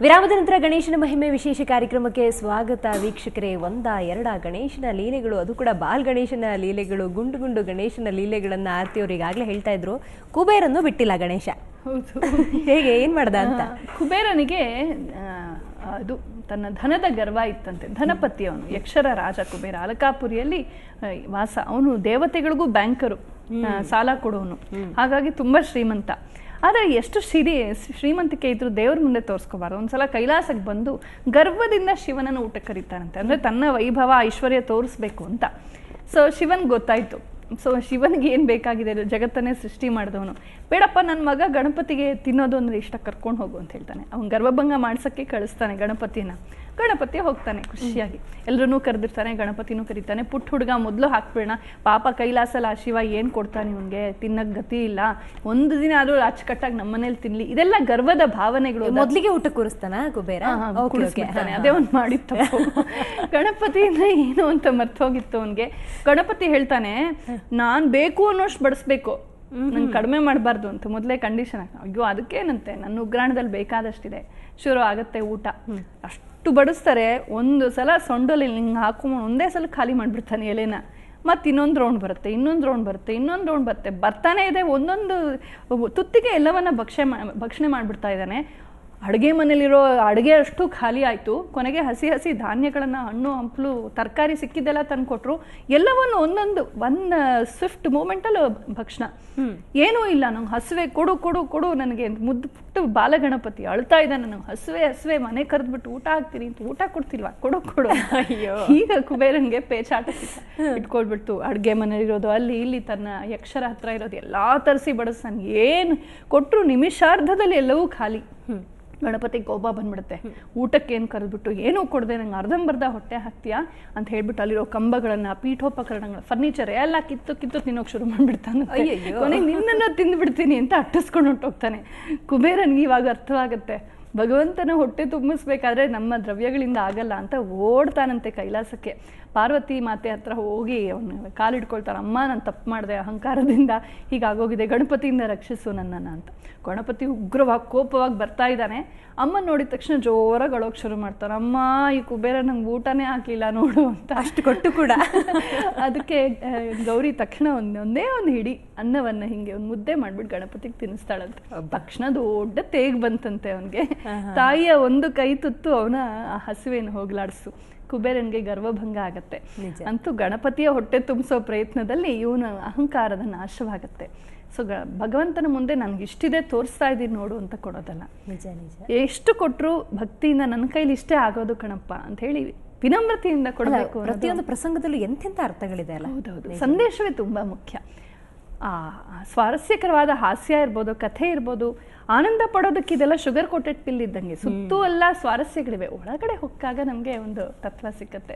ವಿರಾಮದ ನಂತರ ಗಣೇಶನ ಮಹಿಮೆ ವಿಶೇಷ ಕಾರ್ಯಕ್ರಮಕ್ಕೆ ಸ್ವಾಗತ ವೀಕ್ಷಕರೇ. ಒಂದ ಗಣೇಶನ ಲೀಲೆಗಳು, ಅದು ಕೂಡ ಬಾಲ್ ಗಣೇಶನ ಲೀಲೆಗಳು, ಗುಂಡು ಗುಂಡು ಗಣೇಶನ ಲೀಲೆಗಳನ್ನ ಆರ್ತಿಯವರು ಈಗಾಗಲೇ ಹೇಳ್ತಾ ಇದ್ರು. ಕುಬೇರನ್ನು ಬಿಟ್ಟಿಲ್ಲ ಗಣೇಶ. ಹೌದು, ಹೇಗೆ ಏನ್ ಮಾಡ್ದ ಅಂತ. ಕುಬೇರನಿಗೆ ಅದು ತನ್ನ ಧನದ ಗರ್ವ ಇತ್ತಂತೆ. ಧನಪತಿ ಅವನು, ಯಕ್ಷರ ರಾಜ ಕುಬೇರ, ಅಲಕಾಪುರಿಯಲ್ಲಿ ವಾಸ. ಅವನು ದೇವತೆಗಳಿಗೂ ಬ್ಯಾಂಕರು, ಸಾಲ ಕೊಡೋನು. ಹಾಗಾಗಿ ತುಂಬಾ ಶ್ರೀಮಂತ. ಆದರೆ ಎಷ್ಟು ಶ್ರೀಮಂತಿಕೆ ಇದ್ರು ದೇವ್ರ ಮುಂದೆ ತೋರಿಸ್ಕೋಬಾರ್ದು. ಒಂದ್ಸಲ ಕೈಲಾಸಕ್ಕೆ ಬಂದು ಗರ್ವದಿಂದ ಶಿವನನ್ನು ಊಟ ಕರೀತಾರಂತೆ. ಅಂದರೆ ತನ್ನ ವೈಭವ ಐಶ್ವರ್ಯ ತೋರಿಸ್ಬೇಕು ಅಂತ. ಸೊ ಶಿವನ್ಗೆ ಗೊತ್ತಾಯ್ತು. ಸೊ ಶಿವನಿಗೆ ಏನು ಬೇಕಾಗಿದೆ, ಜಗತ್ತನ್ನೇ ಸೃಷ್ಟಿ ಮಾಡಿದವನು, ಬೇಡಪ್ಪ ನನ್ನ ಮಗ ಗಣಪತಿಗೆ ತಿನ್ನೋದು ಅಂದ್ರೆ ಇಷ್ಟ, ಕರ್ಕೊಂಡು ಹೋಗು ಅಂತ ಹೇಳ್ತಾನೆ. ಅವ್ನು ಗರ್ವಭಂಗ ಮಾಡ್ಸೋಕ್ಕೆ ಕಳಿಸ್ತಾನೆ ಗಣಪತಿನ. ಗಣಪತಿ ಹೋಗ್ತಾನೆ ಖುಷಿಯಾಗಿ, ಎಲ್ಲರೂ ಕರೆದಿರ್ತಾನೆ, ಗಣಪತಿನೂ ಕರೀತಾನೆ. ಪುಟ್ಟ ಹುಡುಗ ಮೊದಲು ಹಾಕ್ಬೇಡ, ಪಾಪ ಕೈಲಾಸಲ್ಲ, ಶಿವ ಏನು ಕೊಡ್ತಾನೆ ಇವನಿಗೆ, ತಿನ್ನಕ್ಕೆ ಗತಿ ಇಲ್ಲ, ಒಂದು ದಿನ ಆದ್ರೂ ಅಚ್ಚುಕಟ್ಟಾಗಿ ನಮ್ಮನೇಲಿ ತಿನ್ಲಿ, ಇದೆಲ್ಲ ಗರ್ವದ ಭಾವನೆಗಳು. ಮೊದಲಿಗೆ ಊಟ ಕೂರಿಸ್ತಾನ ಕುಬೇರ, ಕೂರಿಸ್ತಾನೆ. ಅದೇ ಅವ್ನು ಮಾಡಿತ್ತು. ಗಣಪತಿಯಿಂದ ಏನು ಅಂತ ಮರ್ತೋಗಿತ್ತು ಅವನಿಗೆ. ಗಣಪತಿ ಹೇಳ್ತಾನೆ, ನಾನ್ ಬೇಕು ಅನ್ನೋಷ್ಟು ಬಡಿಸ್ಬೇಕು, ನಂಗೆ ಕಡಿಮೆ ಮಾಡಬಾರ್ದು ಅಂತ ಮೊದಲೇ ಕಂಡೀಷನ್. ಅಯ್ಯೋ ಅದಕ್ಕೇನಂತೆ, ನನ್ನ ಉಗ್ರಾಣದಲ್ಲಿ ಬೇಕಾದಷ್ಟಿದೆ, ಶುರು ಆಗತ್ತೆ ಊಟ. ಅಷ್ಟು ಬಡಿಸ್ತಾರೆ. ಒಂದು ಸಲ ಸೊಂಡಲ್ಲಿ ಹಿಂಗೆ ಹಾಕೊಂಡು ಒಂದೇ ಸಲ ಖಾಲಿ ಮಾಡಿಬಿಡ್ತಾನೆ ಎಲೆನ. ಮತ್ತು ಇನ್ನೊಂದು ರೌಂಡ್ ಬರುತ್ತೆ, ಇನ್ನೊಂದು ರೌಂಡ್ ಬರುತ್ತೆ, ಇನ್ನೊಂದು ರೌಂಡ್ ಬರುತ್ತೆ, ಬರ್ತಾನೆ ಇದೆ. ಒಂದೊಂದು ತುತ್ತಿಗೆ ಎಲ್ಲವನ್ನ ಭಕ್ಷಣೆ ಮಾಡಿಬಿಡ್ತಾ ಇದ್ದಾನೆ. ಅಡುಗೆ ಮನೇಲಿರೋ ಅಡುಗೆ ಅಷ್ಟು ಖಾಲಿ ಆಯಿತು. ಕೊನೆಗೆ ಹಸಿ ಹಸಿ ಧಾನ್ಯಗಳನ್ನು, ಹಣ್ಣು ಹಂಪಲು, ತರಕಾರಿ ಸಿಕ್ಕಿದ್ದೆಲ್ಲ ತಂದು ಕೊಟ್ಟರು. ಎಲ್ಲವನ್ನು ಒನ್ ಸ್ವಿಫ್ಟ್ ಮೂಮೆಂಟಲ್ಲಿ ಭಕ್ಷಣ. ಏನೂ ಇಲ್ಲ, ನಂಗೆ ಹಸುವೆ, ಕೊಡು ಕೊಡು ಕೊಡು ನನಗೆ. ಮುದ್ದು ಪುಟ್ಟು ಬಾಲಗಣಪತಿ ಅಳ್ತಾ ಇದ್ದಾನೆ, ನನಗೆ ಹಸುವೆ ಹಸುವೆ, ಮನೆ ಕರೆದ್ಬಿಟ್ಟು ಊಟ ಹಾಕ್ತೀನಿ ಅಂತ. ಊಟ ಕೊಡ್ತಿಲ್ವಾ, ಕೊಡು ಕೊಡು. ಈಗ ಕುಬೇರನ್ಗೆ ಪೇಚಾಟ ಇಟ್ಕೊಳ್ಬಿಟ್ಟು ಅಡುಗೆ ಮನೇಲಿರೋದು ಅಲ್ಲಿ ಇಲ್ಲಿ ತನ್ನ ಯಕ್ಷರ ಹತ್ರ ಇರೋದು ಎಲ್ಲ ತರಿಸಿ ಬಡಿಸ್ತಾನೆ. ಏನು ಕೊಟ್ಟರು ನಿಮಿಷಾರ್ಧದಲ್ಲಿ ಎಲ್ಲವೂ ಖಾಲಿ. ಗಣಪತಿ ಕೋಪ ಬಂದ್ಬಿಡುತ್ತೆ. ಊಟಕ್ಕೆ ಏನು ಕರೆದ್ಬಿಟ್ಟು ಏನೂ ಕೊಡದೆ ನಂಗೆ ಅರ್ಧಂಬರ್ಧ ಹೊಟ್ಟೆ ಹಾಕ್ತೀಯಾ ಅಂತ ಹೇಳ್ಬಿಟ್ಟು ಅಲ್ಲಿರೋ ಕಂಬಗಳನ್ನು, ಪೀಠೋಪಕರಣಗಳು, ಫರ್ನಿಚರ್ ಎಲ್ಲ ಕಿತ್ತು ತಿನ್ನೋಕೆ ಶುರು ಮಾಡಿಬಿಡ್ತಾನೆ. ಕೊನೆಗೆ ನಿನ್ನನ್ನು ತಿಂದುಬಿಡ್ತೀನಿ ಅಂತ ಅಟ್ಟಿಸ್ಕೊಂಡು ಹೊಂಟೋಗ್ತಾನೆ. ಕುಬೇರನಿಗೆ ಇವಾಗ ಅರ್ಥವಾಗುತ್ತೆ, ಭಗವಂತನ ಹೊಟ್ಟೆ ತುಂಬಿಸ್ಬೇಕಾದ್ರೆ ನಮ್ಮ ದ್ರವ್ಯಗಳಿಂದ ಆಗಲ್ಲ ಅಂತ ಓಡ್ತಾನಂತೆ ಕೈಲಾಸಕ್ಕೆ. ಪಾರ್ವತಿ ಮಾತೆ ಹತ್ರ ಹೋಗಿ ಅವನು ಕಾಲಿಡ್ಕೊಳ್ತಾನೆ. ಅಮ್ಮ ನಾನು ತಪ್ಪು ಮಾಡಿದೆ, ಅಹಂಕಾರದಿಂದ ಹೀಗಾಗೋಗಿದೆ, ಗಣಪತಿಯಿಂದ ರಕ್ಷಿಸು ನನ್ನನ್ನು ಅಂತ. ಗಣಪತಿ ಉಗ್ರವಾಗಿ ಕೋಪವಾಗಿ ಬರ್ತಾ ಇದ್ದಾನೆ. ಅಮ್ಮ ನೋಡಿದ ತಕ್ಷಣ ಜೋರಾಗಿ ಅಳೋಕೆ ಶುರು ಮಾಡ್ತಾನೆ. ಅಮ್ಮ, ಈ ಕುಬೇರ ನಂಗೆ ಊಟನೇ ಹಾಕಲಿಲ್ಲ ನೋಡು ಅಂತ. ಅಷ್ಟು ಕೊಟ್ಟು ಕೂಡ. ಅದಕ್ಕೆ ಗೌರಿ ತಕ್ಷಣ ಒಂದೇ ಒಂದು ಹಿಡಿ ಅನ್ನವನ್ನು ಹಿಂಗೆ ಒಂದು ಮುದ್ದೆ ಮಾಡ್ಬಿಟ್ಟು ಗಣಪತಿಗೆ ತಿನ್ನಿಸ್ತಾಳಂತೆ. ತಕ್ಷಣ ದೊಡ್ಡ ತೇಗ್ ಬಂತಂತೆ ಅವನಿಗೆ. ತಾಯಿಯ ಒಂದು ಕೈ ತುತ್ತು ಅವನ ಹಸುವೇನು ಹೋಗ್ಲಾಡಿಸು. ಕುಬೇರನ್ಗೆ ಗರ್ವಭಂಗ ಆಗತ್ತೆ. ಅಂತೂ ಗಣಪತಿಯ ಹೊಟ್ಟೆ ತುಂಬಿಸೋ ಪ್ರಯತ್ನದಲ್ಲಿ ಇವನ ಅಹಂಕಾರದ ನಾಶವಾಗತ್ತೆ. ಸೊ ಭಗವಂತನ ಮುಂದೆ ನನ್ಗೆ ಇಷ್ಟಿದೆ ತೋರಿಸ್ತಾ ಇದ್ದೀನಿ ನೋಡು ಅಂತ ಕೊಡೋದಲ್ಲ. ಎಷ್ಟು ಕೊಟ್ಟರು ಭಕ್ತಿಯಿಂದ ನನ್ನ ಕೈಲಿ ಇಷ್ಟೇ ಆಗೋದು ಕಣಪ್ಪ ಅಂತ ಹೇಳಿ ವಿನಮ್ರತೆಯಿಂದ ಕೊಡಬೇಕು. ಪ್ರತಿಯೊಂದು ಪ್ರಸಂಗದಲ್ಲೂ ಎಂತೆಂಥ ಅರ್ಥಗಳಿದೆ ಅಲ್ಲ. ಹೌದೌದು, ಸಂದೇಶವೇ ತುಂಬಾ ಮುಖ್ಯ. ಸ್ವಾರಸ್ಯಕರವಾದ ಹಾಸ್ಯ ಇರ್ಬೋದು, ಕಥೆ ಇರ್ಬೋದು, ಆನಂದ ಪಡೋದಕ್ಕೆ ಇದೆಲ್ಲ ಶುಗರ್ ಕೋಟೆಡ್ ಪಿಲ್ ಇದ್ದಂಗೆ. ಸುತ್ತೂ ಎಲ್ಲ ಸ್ವಾರಸ್ಯಗಳಿವೆ. ಒಳಗಡೆ ಹೊಕ್ಕಾಗ ನಮ್ಗೆ ಒಂದು ತತ್ವ ಸಿಕ್ಕತ್ತೆ.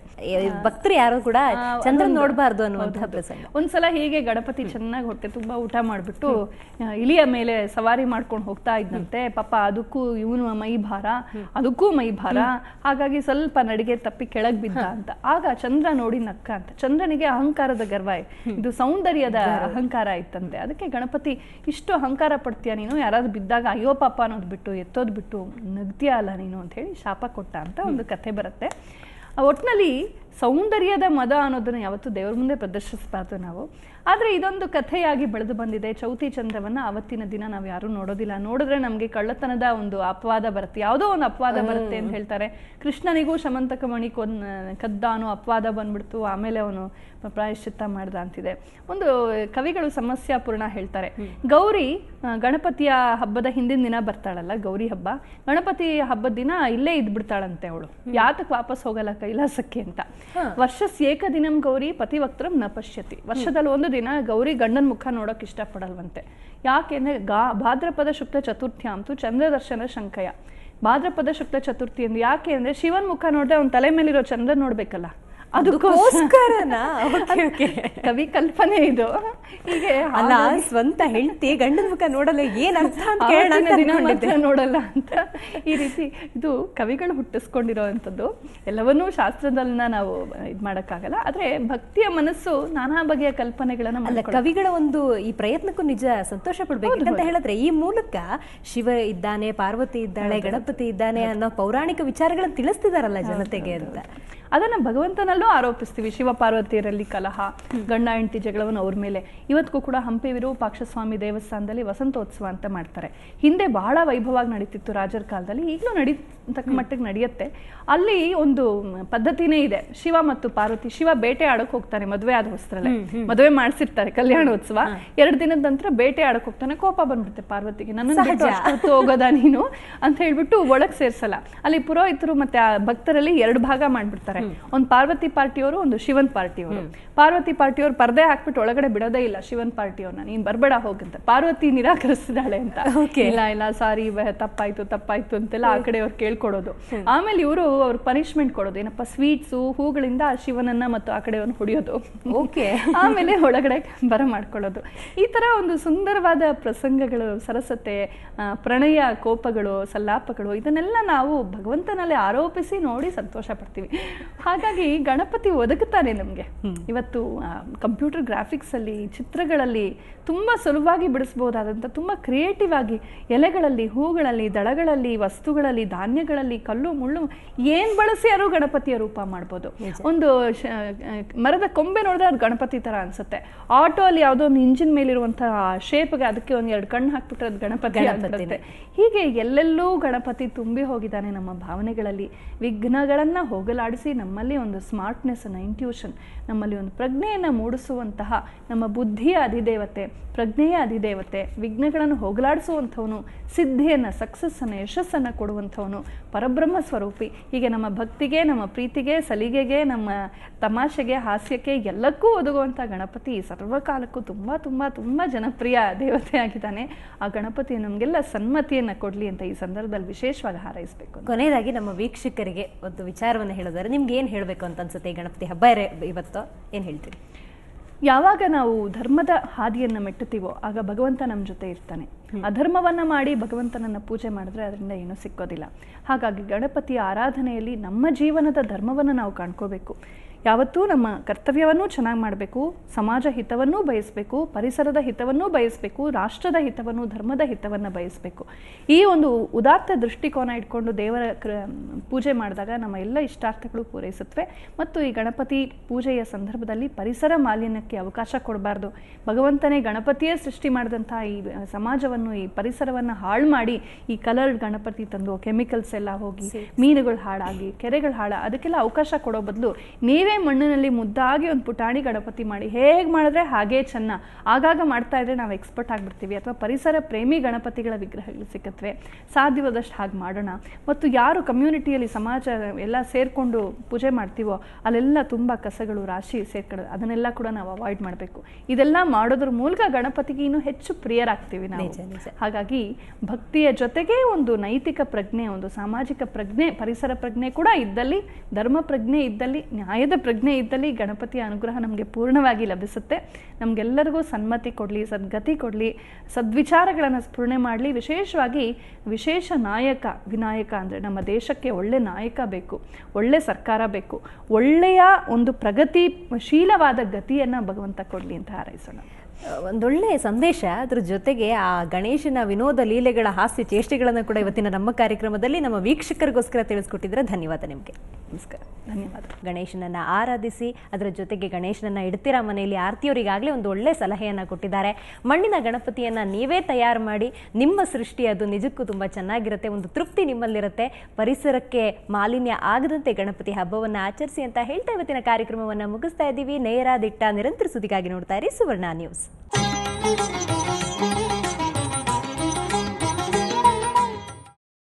ಭಕ್ತರು ಯಾರು ಕೂಡ ಚಂದ್ರ ನೋಡಬಾರ್ದು ಅನ್ನುವಂತಹ ಪ್ರಸಂಗ. ಒಂದ್ಸಲ ಹೀಗೆ ಗಣಪತಿ ಚೆನ್ನಾಗಿ ಹೊಟ್ಟೆ ತುಂಬಾ ಊಟ ಮಾಡ್ಬಿಟ್ಟು ಇಲಿಯ ಮೇಲೆ ಸವಾರಿ ಮಾಡ್ಕೊಂಡು ಹೋಗ್ತಾ ಇದ್ದಂತೆ. ಪಾಪ ಅದಕ್ಕೂ ಇವನು ಮೈ ಭಾರ, ಅದಕ್ಕೂ ಮೈ ಭಾರ. ಹಾಗಾಗಿ ಸ್ವಲ್ಪ ನಡಿಗೆ ತಪ್ಪಿ ಕೆಳಗ್ ಬಿದ್ದ ಅಂತ. ಆಗ ಚಂದ್ರ ನೋಡಿ ನಕ್ಕ ಅಂತ. ಚಂದ್ರನಿಗೆ ಅಹಂಕಾರದ ಗರ್ವ, ಇದು ಸೌಂದರ್ಯದ ಅಹಂಕಾರ ಇತ್ತಂತೆ. ಅದಕ್ಕೆ ಗಣಪತಿ, ಇಷ್ಟು ಅಹಂಕಾರ ಪಡ್ತೀಯ ನೀನು, ಯಾರಾದ್ರೂ ಬಿದ್ದಾಗ ಅಯ್ಯೋ ಪಾಪ ಅನ್ನೋದು ಬಿಟ್ಟು ಎತ್ತೋದು ಬಿಟ್ಟು ನಗ್ತೀಯ ಅಲ್ಲ ನೀನು ಅಂತ ಹೇಳಿ ಶಾಪ ಕೊಟ್ಟ ಅಂತ ಒಂದು ಕಥೆ ಬರುತ್ತೆ. ಒಟ್ಟಿನಲ್ಲಿ ಸೌಂದರ್ಯದ ಮದ ಅನ್ನೋದನ್ನ ಯಾವತ್ತೂ ದೇವ್ರ ಮುಂದೆ ಪ್ರದರ್ಶಿಸಬಾರ್ದು ನಾವು. ಆದರೆ ಇದೊಂದು ಕಥೆಯಾಗಿ ಬೆಳೆದು ಬಂದಿದೆ. ಚೌತಿ ಚಂದ್ರವನ್ನ ಅವತ್ತಿನ ದಿನ ನಾವು ಯಾರೂ ನೋಡೋದಿಲ್ಲ. ನೋಡಿದ್ರೆ ನಮಗೆ ಕಳ್ಳತನದ ಒಂದು ಅಪವಾದ ಬರುತ್ತೆ, ಯಾವುದೋ ಒಂದು ಅಪವಾದ ಬರುತ್ತೆ ಅಂತ ಹೇಳ್ತಾರೆ. ಕೃಷ್ಣನಿಗೂ ಶಮಂತಕ ಮಣಿ ಕದ್ದ ಅನ್ನೋ ಅಪವಾದ ಬಂದ್ಬಿಡ್ತು. ಆಮೇಲೆ ಅವನು ಪ್ರಾಯಶ್ಚಿತ್ತ ಮಾಡ್ದ ಅಂತಿದೆ. ಒಂದು ಕವಿಗಳು ಸಮಸ್ಯಾಪೂರ್ಣ ಹೇಳ್ತಾರೆ. ಗೌರಿ ಗಣಪತಿಯ ಹಬ್ಬದ ಹಿಂದಿನ ದಿನ ಬರ್ತಾಳಲ್ಲ, ಗೌರಿ ಹಬ್ಬ, ಗಣಪತಿ ಹಬ್ಬದ ದಿನ ಇಲ್ಲೇ ಇದ್ಬಿಡ್ತಾಳಂತೆ ಅವಳು. ಯಾತಕ್ಕೆ ವಾಪಸ್ ಹೋಗಲ್ಲ ಕೈಲಾಸಕ್ಕೆ ಅಂತ. ವರ್ಷಸ್ಯೇಕ ದಿನಂ ಗೌರಿ ಪತಿವಕ್ತ್ರಂ ನ ಪಶ್ಯತಿ. ವರ್ಷದಲ್ಲಿ ಒಂದು ದಿನ ಗೌರಿ ಗಂಡನ ಮುಖ ನೋಡೋಕೆ ಇಷ್ಟಪಡಲ್ವಂತೆ. ಯಾಕೆಂದ್ರೆ ಭಾದ್ರಪದ ಶುಕ್ಲ ಚತುರ್ಥಿ ಅಂತೂ ಚಂದ್ರ ದರ್ಶನ ಶಂಕಯ. ಭಾದ್ರಪದ ಶುಕ್ಲ ಚತುರ್ಥಿ ಅಂದ್ರೆ ಯಾಕೆ ಅಂದ್ರೆ ಶಿವನ್ ಮುಖ ನೋಡಿದ್ರೆ ಅವ್ನ ತಲೆ ಮೇಲಿರೋ ಚಂದ್ರ ನೋಡ್ಬೇಕಲ್ಲ, ಅದಕ್ಕೋಸ್ಕರನಾ? ಕವಿ ಕಲ್ಪನೆ ಇದು. ಹೀಗೆ ಅಲ್ಲ, ಸ್ವಂತ ಹೆಂಡತಿ ಗಂಡನ ಮುಖ ನೋಡಲ್ಲ ಏನ್ ಅರ್ಥ ಅಂತ ಕೇಳೋಣ ದಿನ ಮಾತ್ರ ನೋಡಲ್ಲ ಅಂತ ಈ ರೀತಿ ಇದು ಕವಿಗಳು ಹುಟ್ಟಿಸ್ಕೊಂಡಿರೋ ಅಂಥದ್ದು. ಎಲ್ಲವನ್ನೂ ಶಾಸ್ತ್ರದನ್ನ ನಾವು ಇದ್ ಮಾಡಕ್ಕಾಗಲ್ಲ. ಆದ್ರೆ ಭಕ್ತಿಯ ಮನಸ್ಸು ನಾನಾ ಬಗೆಯ ಕಲ್ಪನೆಗಳನ್ನ ಅಲ್ಲ, ಕವಿಗಳ ಒಂದು ಈ ಪ್ರಯತ್ನಕ್ಕೂ ನಿಜ ಸಂತೋಷ ಪಡ್ಬೇಕು. ಅಂತ ಹೇಳಿದ್ರೆ ಈ ಮೂಲಕ ಶಿವ ಇದ್ದಾನೆ, ಪಾರ್ವತಿ ಇದ್ದಾಳೆ, ಗಣಪತಿ ಇದ್ದಾನೆ ಅನ್ನೋ ಪೌರಾಣಿಕ ವಿಚಾರಗಳನ್ನ ತಿಳಿಸ್ತಿದಾರಲ್ಲ ಜನತೆಗೆ ಅಂತ. ಅದನ್ನ ಭಗವಂತನಲ್ಲೂ ಆರೋಪಿಸ್ತೀವಿ. ಶಿವ ಪಾರ್ವತಿಯರಲ್ಲಿ ಕಲಹ, ಗಂಡ ಹೆಂಡತಿ ಜಗಳವನ್ನು ಅವ್ರ ಮೇಲೆ. ಇವತ್ತಿಗೂ ಕೂಡ ಹಂಪಿ ವಿರೂಪಾಕ್ಷ ಸ್ವಾಮಿ ದೇವಸ್ಥಾನದಲ್ಲಿ ವಸಂತೋತ್ಸವ ಅಂತ ಮಾಡ್ತಾರೆ. ಹಿಂದೆ ಬಹಳ ವೈಭವವಾಗಿ ನಡೀತಿತ್ತು ರಾಜರ ಕಾಲದಲ್ಲಿ, ಈಗಲೂ ತಕ್ಕ ಮಟ್ಟಿಗೆ ನಡೆಯುತ್ತೆ. ಅಲ್ಲಿ ಒಂದು ಪದ್ಧತಿನೇ ಇದೆ. ಶಿವ ಮತ್ತು ಪಾರ್ವತಿ, ಶಿವ ಬೇಟೆ ಆಡಕ್ ಹೋಗ್ತಾನೆ ಮದುವೆ ಆದ ಹೊಸರಲ್ಲೇ, ಮದುವೆ ಮಾಡಿಸಿರ್ತಾರೆ ಕಲ್ಯಾಣೋತ್ಸವ, 2 ದಿನದ ನಂತರ ಬೇಟೆ ಆಡಕ್ ಹೋಗ್ತಾನೆ. ಕೋಪ ಬಂದ್ಬಿಡುತ್ತೆ ಪಾರ್ವತಿಗೆ, ನನ್ನ ಅಷ್ಟೊತ್ತು ಹೋಗೋದ ನೀನು ಅಂತ ಹೇಳ್ಬಿಟ್ಟು ಒಳಗ್ ಸೇರ್ಸಲ್ಲ. ಅಲ್ಲಿ ಪುರೋಹಿತರು ಮತ್ತೆ ಆ ಭಕ್ತರಲ್ಲಿ 2 ಭಾಗ ಮಾಡ್ಬಿಡ್ತಾರೆ. ಒಂದು ಪಾರ್ವತಿ ಪಾರ್ಟಿಯವರು, ಒಂದು ಶಿವನ್ ಪಾರ್ಟಿಯವರು. ಪಾರ್ವತಿ ಪಾರ್ಟಿಯವರು ಪರ್ದೆ ಹಾಕ್ಬಿಟ್ಟು ಒಳಗಡೆ ಬಿಡೋದೇ ಇಲ್ಲ ಶಿವನ್ ಪಾರ್ಟಿಯವ್ರನ್ನ, ನೀನ್ ಬರ್ಬೇಡ ಹೋಗಂತ. ಪಾರ್ವತಿ ನಿರಾಕರಿಸಿದಾಳೆ ಅಂತ, ಇಲ್ಲ ಸಾರಿ ತಪ್ಪಾಯ್ತು ಅಂತೆಲ್ಲ ಆ ಕಡೆಯವ್ರು ಕೇಳ್ಕೊಡೋದು. ಆಮೇಲೆ ಇವರು ಅವ್ರ ಪನಿಷ್ಮೆಂಟ್ ಕೊಡೋದು, ಏನಪ್ಪ ಸ್ವೀಟ್ಸು ಹೂಗಳಿಂದ ಶಿವನನ್ನ ಮತ್ತು ಆ ಕಡೆಯವ್ರನ್ನ ಹೊಡಿಯೋದು. ಆಮೇಲೆ ಒಳಗಡೆ ಬರ ಮಾಡ್ಕೊಳ್ಳೋದು. ಈ ತರ ಒಂದು ಸುಂದರವಾದ ಪ್ರಸಂಗಗಳು, ಸರಸತೆ, ಪ್ರಣಯ, ಕೋಪಗಳು, ಸಲ್ಲಾಪಗಳು, ಇದನ್ನೆಲ್ಲ ನಾವು ಭಗವಂತನಲ್ಲಿ ಆರೋಪಿಸಿ ನೋಡಿ ಸಂತೋಷ ಪಡ್ತೀವಿ. ಹಾಗಾಗಿ ಗಣಪತಿ ಒದಗುತ್ತಾನೆ ನಮ್ಗೆ. ಇವತ್ತು ಕಂಪ್ಯೂಟರ್ ಗ್ರಾಫಿಕ್ಸ್ ಅಲ್ಲಿ, ಚಿತ್ರಗಳಲ್ಲಿ ತುಂಬಾ ಸುಲಭವಾಗಿ ಬಿಡಿಸಬಹುದಾದಂತ, ತುಂಬಾ ಕ್ರಿಯೇಟಿವ್ ಆಗಿ ಎಲೆಗಳಲ್ಲಿ, ಹೂಗಳಲ್ಲಿ, ದಳಗಳಲ್ಲಿ, ವಸ್ತುಗಳಲ್ಲಿ, ಧಾನ್ಯಗಳಲ್ಲಿ, ಕಲ್ಲು ಮುಳ್ಳು ಏನ್ ಬಳಸಿ ಯಾರು ಗಣಪತಿಯ ರೂಪ ಮಾಡ್ಬೋದು. ಒಂದು ಮರದ ಕೊಂಬೆ ನೋಡಿದ್ರೆ ಅದು ಗಣಪತಿ ತರ ಅನ್ಸುತ್ತೆ. ಆಟೋ ಅಲ್ಲಿ ಯಾವುದೋ ಒಂದು ಇಂಜಿನ್ ಮೇಲಿರುವಂತಹ ಶೇಪ್ಗೆ ಅದಕ್ಕೆ 1-2 ಕಣ್ಣು ಹಾಕ್ಬಿಟ್ರೆ ಅದು ಗಣಪತಿ ಆಗ್ಬಿಡುತ್ತೆ. ಹೀಗೆ ಎಲ್ಲೆಲ್ಲೂ ಗಣಪತಿ ತುಂಬಿ ಹೋಗಿದ್ದಾನೆ ನಮ್ಮ ಭಾವನೆಗಳಲ್ಲಿ. ವಿಘ್ನಗಳನ್ನ ಹೋಗಲಾಡಿಸಿ ನಮ್ಮಲ್ಲಿ ಒಂದು ಸ್ಮಾರ್ಟ್ನೆಸ್, ಇಂಟ್ಯೂಷನ್, ನಮ್ಮಲ್ಲಿ ಒಂದು ಪ್ರಜ್ಞೆಯನ್ನು ಮೂಡಿಸುವಂತಹ, ನಮ್ಮ ಬುದ್ಧಿಯ ಅಧಿದೇವತೆ, ಪ್ರಜ್ಞೆಯ ಅಧಿದೇವತೆ, ವಿಘ್ನಗಳನ್ನು ಹೋಗಲಾಡಿಸುವಂಥವನು, ಸಿದ್ಧಿಯನ್ನು, ಸಕ್ಸಸ್ಸನ್ನು, ಯಶಸ್ಸನ್ನು ಕೊಡುವಂಥವನು, ಪರಬ್ರಹ್ಮ ಸ್ವರೂಪಿ. ಹೀಗೆ ನಮ್ಮ ಭಕ್ತಿಗೆ, ನಮ್ಮ ಪ್ರೀತಿಗೆ, ಸಲಿಗೆಗೆ, ನಮ್ಮ ತಮಾಷೆಗೆ, ಹಾಸ್ಯಕ್ಕೆ ಎಲ್ಲಕ್ಕೂ ಒದಗುವಂಥ ಗಣಪತಿ ಸರ್ವಕಾಲಕ್ಕೂ ತುಂಬ ತುಂಬ ತುಂಬ ಜನಪ್ರಿಯ ದೇವತೆ ಆಗಿದ್ದಾನೆ. ಆ ಗಣಪತಿ ನಮಗೆಲ್ಲ ಸನ್ಮತಿಯನ್ನು ಕೊಡಲಿ ಅಂತ ಈ ಸಂದರ್ಭದಲ್ಲಿ ವಿಶೇಷವಾಗಿ ಹಾರೈಸಬೇಕು. ಕೊನೆಯದಾಗಿ ನಮ್ಮ ವೀಕ್ಷಕರಿಗೆ ಒಂದು ವಿಚಾರವನ್ನು ಹೇಳಿದರೆ ನಿಮ್ಗೆ ಏನು ಹೇಳಬೇಕು ಅಂತ ಅನ್ಸುತ್ತೆ? ಈ ಗಣಪತಿ ಹಬ್ಬ ಇವತ್ತು ಏನು ಹೇಳ್ತೀರಿ? ಯಾವಾಗ ನಾವು ಧರ್ಮದ ಹಾದಿಯನ್ನು ಮೆಟ್ಟುತ್ತೀವೋ ಆಗ ಭಗವಂತ ನಮ್ಮ ಜೊತೆ ಇರ್ತಾನೆ. ಅಧರ್ಮವನ್ನ ಮಾಡಿ ಭಗವಂತನನ್ನ ಪೂಜೆ ಮಾಡಿದ್ರೆ ಅದರಿಂದ ಏನೂ ಸಿಕ್ಕೋದಿಲ್ಲ. ಹಾಗಾಗಿ ಗಣಪತಿಯ ಆರಾಧನೆಯಲ್ಲಿ ನಮ್ಮ ಜೀವನದ ಧರ್ಮವನ್ನು ನಾವು ಕಾಣ್ಕೋಬೇಕು. ಯಾವತ್ತೂ ನಮ್ಮ ಕರ್ತವ್ಯವನ್ನೂ ಚೆನ್ನಾಗಿ ಮಾಡಬೇಕು, ಸಮಾಜ ಹಿತವನ್ನೂ ಬಯಸಬೇಕು, ಪರಿಸರದ ಹಿತವನ್ನೂ ಬಯಸಬೇಕು, ರಾಷ್ಟ್ರದ ಹಿತವನ್ನು, ಧರ್ಮದ ಹಿತವನ್ನು ಬಯಸಬೇಕು. ಈ ಒಂದು ಉದಾತ್ತ ದೃಷ್ಟಿಕೋನ ಇಟ್ಕೊಂಡು ದೇವರ ಪೂಜೆ ಮಾಡಿದಾಗ ನಮ್ಮ ಎಲ್ಲ ಇಷ್ಟಾರ್ಥಗಳು ಪೂರೈಸುತ್ತವೆ. ಮತ್ತು ಈ ಗಣಪತಿ ಪೂಜೆಯ ಸಂದರ್ಭದಲ್ಲಿ ಪರಿಸರ ಮಾಲಿನ್ಯಕ್ಕೆ ಅವಕಾಶ ಕೊಡಬಾರ್ದು. ಭಗವಂತನೇ ಗಣಪತಿಯೇ ಸೃಷ್ಟಿ ಮಾಡಿದಂಥ ಈ ಸಮಾಜವನ್ನು, ಈ ಪರಿಸರವನ್ನು ಹಾಳು ಮಾಡಿ ಈ ಕಲರ್ಡ್ ಗಣಪತಿ ತಂದು ಕೆಮಿಕಲ್ಸ್ ಎಲ್ಲ ಹೋಗಿ ಮೀನುಗಳು ಹಾಳಾಗಿ, ಕೆರೆಗಳು ಅದಕ್ಕೆಲ್ಲ ಅವಕಾಶ ಕೊಡೋ ಬದಲು ನೀವೇ ಮಣ್ಣಿನಲ್ಲಿ ಮುದ್ದಾಗಿ ಒಂದು ಪುಟಾಣಿ ಗಣಪತಿ ಮಾಡಿ, ಹೇಗೆ ಮಾಡಿದ್ರೆ ಹಾಗೇ ಚೆನ್ನ, ಆಗಾಗ ಮಾಡ್ತಾ ಇದ್ರೆ ನಾವು ಎಕ್ಸ್ಪರ್ಟ್ ಆಗಿಬಿಡ್ತೀವಿ. ಅಥವಾ ಪರಿಸರ ಪ್ರೇಮಿ ಗಣಪತಿಗಳ ವಿಗ್ರಹಗಳು ಸಿಕ್ಕತ್ವೆ, ಸಾಧ್ಯವಾದಷ್ಟು ಹಾಗೆ ಮಾಡೋಣ. ಮತ್ತು ಯಾರು ಕಮ್ಯುನಿಟಿಯಲ್ಲಿ ಸಮಾಜ ಎಲ್ಲ ಸೇರಿಕೊಂಡು ಪೂಜೆ ಮಾಡ್ತೀವೋ ಅಲ್ಲೆಲ್ಲ ತುಂಬ ಕಸಗಳು ರಾಶಿ ಸೇರ್ಕೊಳ್ಳೋದು, ಅದನ್ನೆಲ್ಲ ಕೂಡ ನಾವು ಅವಾಯ್ಡ್ ಮಾಡಬೇಕು. ಇದೆಲ್ಲ ಮಾಡೋದ್ರ ಮೂಲಕ ಗಣಪತಿಗೆ ಇನ್ನೂ ಹೆಚ್ಚು ಪ್ರಿಯರಾಗ್ತೀವಿ ನಾವು. ಹಾಗಾಗಿ ಭಕ್ತಿಯ ಜೊತೆಗೆ ಒಂದು ನೈತಿಕ ಪ್ರಜ್ಞೆ, ಒಂದು ಸಾಮಾಜಿಕ ಪ್ರಜ್ಞೆ, ಪರಿಸರ ಪ್ರಜ್ಞೆ ಕೂಡ ಇದ್ದಲ್ಲಿ, ಧರ್ಮ ಪ್ರಜ್ಞೆ ಇದ್ದಲ್ಲಿ, ನ್ಯಾಯದ ಪ್ರಜ್ಞೆ ಇದ್ದಲ್ಲಿ ಗಣಪತಿಯ ಅನುಗ್ರಹ ನಮಗೆ ಪೂರ್ಣವಾಗಿ ಲಭಿಸುತ್ತೆ. ನಮಗೆಲ್ಲರಿಗೂ ಸನ್ಮತಿ ಕೊಡಲಿ, ಸದ್ಗತಿ ಕೊಡಲಿ, ಸದ್ವಿಚಾರಗಳನ್ನು ಸ್ಫುರಣೆ ಮಾಡಲಿ. ವಿಶೇಷವಾಗಿ ವಿಶೇಷ ನಾಯಕ, ವಿನಾಯಕ ಅಂದರೆ ನಮ್ಮ ದೇಶಕ್ಕೆ ಒಳ್ಳೆ ನಾಯಕ ಬೇಕು, ಒಳ್ಳೆ ಸರ್ಕಾರ ಬೇಕು, ಒಳ್ಳೆಯ ಒಂದು ಪ್ರಗತಿಶೀಲವಾದ ಗತಿಯನ್ನು ಭಗವಂತ ಕೊಡಲಿ ಅಂತ ಹಾರೈಸೋಣ. ಒಂದೊಳ್ಳೆ ಸಂದೇಶ. ಅದ್ರ ಜೊತೆಗೆ ಆ ಗಣೇಶನ ವಿನೋದ ಲೀಲೆಗಳ ಹಾಸ್ಯ ಚೇಷ್ಟೆಗಳನ್ನು ಕೂಡ ಇವತ್ತಿನ ನಮ್ಮ ಕಾರ್ಯಕ್ರಮದಲ್ಲಿ ನಮ್ಮ ವೀಕ್ಷಕರಿಗೋಸ್ಕರ ತಿಳಿಸ್ಕೊಟ್ಟಿದ್ರೆ ಧನ್ಯವಾದ ನಿಮಗೆ. ನಮಸ್ಕಾರ, ಧನ್ಯವಾದ. ಗಣೇಶನನ್ನ ಆರಾಧಿಸಿ, ಅದರ ಜೊತೆಗೆ ಗಣೇಶನನ್ನ ಇಡ್ತೀರಾ ಮನೆಯಲ್ಲಿ, ಆರ್ತಿಯವರಿಗಾಗಲೇ ಒಂದು ಒಳ್ಳೆ ಸಲಹೆಯನ್ನು ಕೊಟ್ಟಿದ್ದಾರೆ. ಮಣ್ಣಿನ ಗಣಪತಿಯನ್ನ ನೀವೇ ತಯಾರು ಮಾಡಿ, ನಿಮ್ಮ ಸೃಷ್ಟಿ ಅದು ನಿಜಕ್ಕೂ ತುಂಬ ಚೆನ್ನಾಗಿರುತ್ತೆ, ಒಂದು ತೃಪ್ತಿ ನಿಮ್ಮಲ್ಲಿರುತ್ತೆ. ಪರಿಸರಕ್ಕೆ ಮಾಲಿನ್ಯ ಆಗದಂತೆ ಗಣಪತಿ ಹಬ್ಬವನ್ನು ಆಚರಿಸಿ ಅಂತ ಹೇಳ್ತಾ ಇವತ್ತಿನ ಕಾರ್ಯಕ್ರಮವನ್ನು ಮುಗಿಸ್ತಾ ಇದ್ದೀವಿ. ನೇರ ದಿಟ್ಟ ನಿರಂತರ ಸುದ್ದಿಗಾಗಿ ನೋಡ್ತಾ ಇರಿ ಸುವರ್ಣ ನ್ಯೂಸ್.